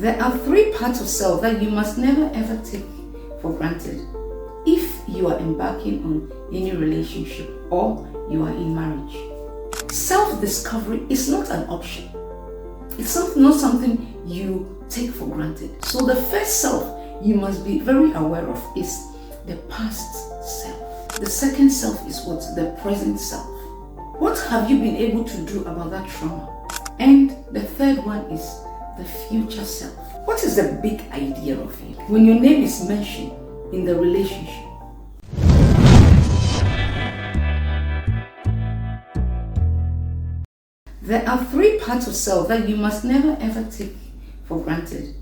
There are three parts of self that you must never ever take for granted if you are embarking on any relationship or you are in marriage. Self-discovery is not an option. It's not something you take for granted. So the first self you must be very aware of is the past self. The second self is what? The present self. What have you been able to do about that trauma? And the third one is the future self. What is the big idea of it? When your name is mentioned in the relationship, there are three parts of self that you must never ever take for granted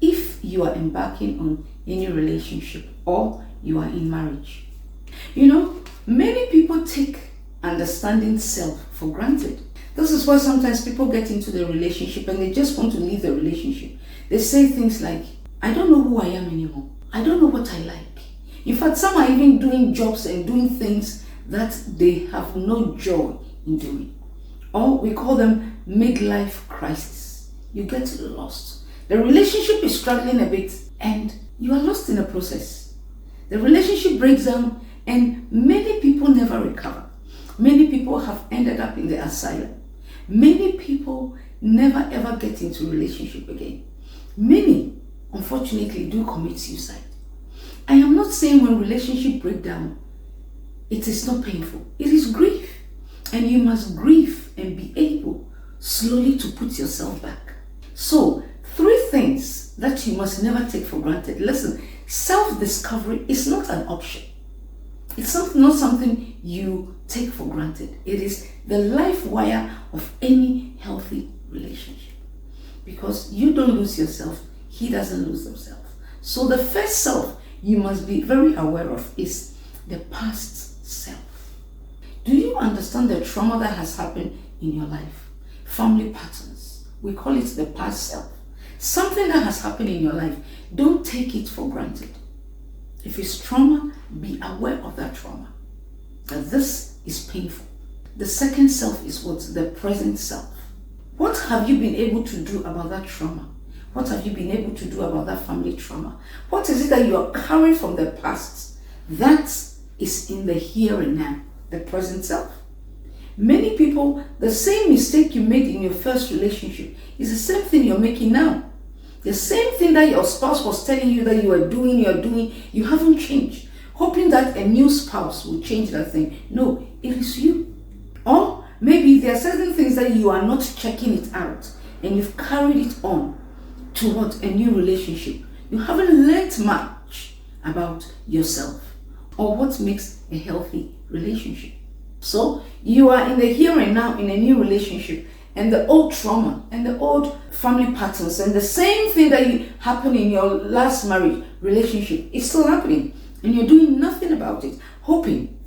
if you are embarking on any relationship or you are in marriage. Many people take understanding self for granted. This is why sometimes people get into the relationship and they just want to leave the relationship. They say things like, I don't know who I am anymore. I don't know what I like. In fact, some are even doing jobs and doing things that they have no joy in doing. Or we call them midlife crisis. You get lost. The relationship is struggling a bit and you are lost in the process. The relationship breaks down and many people never recover. Many people have ended up in the asylum. Many people never ever get into a relationship again. Many, unfortunately, do commit suicide. I am not saying when relationship break down, it is not painful. It is grief. And you must grieve and be able slowly to put yourself back. So, three things that you must never take for granted. Listen, self-discovery is not an option. It's not something you take for granted. It is the life wire of any healthy relationship. Because you don't lose yourself, he doesn't lose himself. So the first self you must be very aware of is the past self. Do you understand the trauma that has happened in your life? Family patterns. We call it the past self. Something that has happened in your life. Don't take it for granted. If it's trauma, be aware of that trauma. That this is painful. The second self is what? The present self. What have you been able to do about that trauma? What have you been able to do about that family trauma? What is it that you are carrying from the past that is in the here and now? The present self. Many people, the same mistake you made in your first relationship is the same thing you're making now. The same thing that your spouse was telling you that you are doing, you haven't changed. Hoping that a new spouse will change that thing. No, it is you. Or maybe there are certain things that you are not checking it out and you've carried it on toward a new relationship. You haven't learned much about yourself or what makes a healthy relationship. So you are in the here and now in a new relationship, and the old trauma and the old family patterns and the same thing that happened in your last marriage relationship is still happening, and you're doing nothing about it, hoping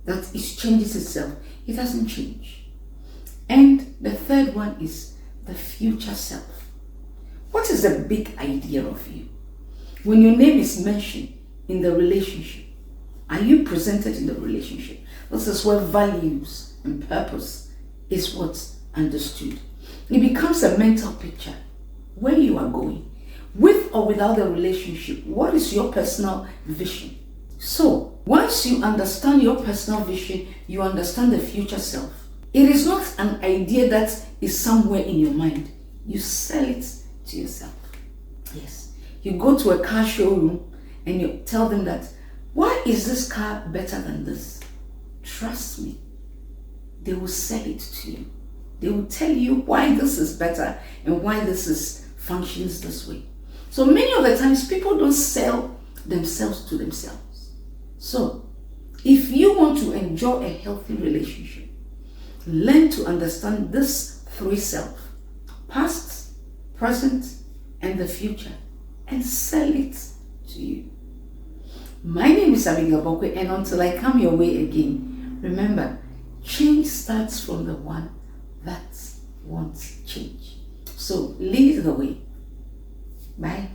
that it changes itself. It doesn't change. And the third one is the future self. What is the big idea of you? When your name is mentioned in the relationship, are you presented in the relationship? This is where values and purpose is what's understood. It becomes a mental picture where you are going. With or without the relationship, what is your personal vision? So, once you understand your personal vision, you understand the future self. It is not an idea that is somewhere in your mind. You sell it to yourself. Yes. You go to a car showroom and you tell them that, why is this car better than this? Trust me, they will sell it to you. They will tell you why this is better and why this functions this way. So many of the times people don't sell themselves to themselves. So if you want to enjoy a healthy relationship, learn to understand this three self: past, present, and the future, and sell it to you. My name is Abigail Borquaye, and until I come your way again, remember, change starts from the one that wants change. So lead the way. Bye.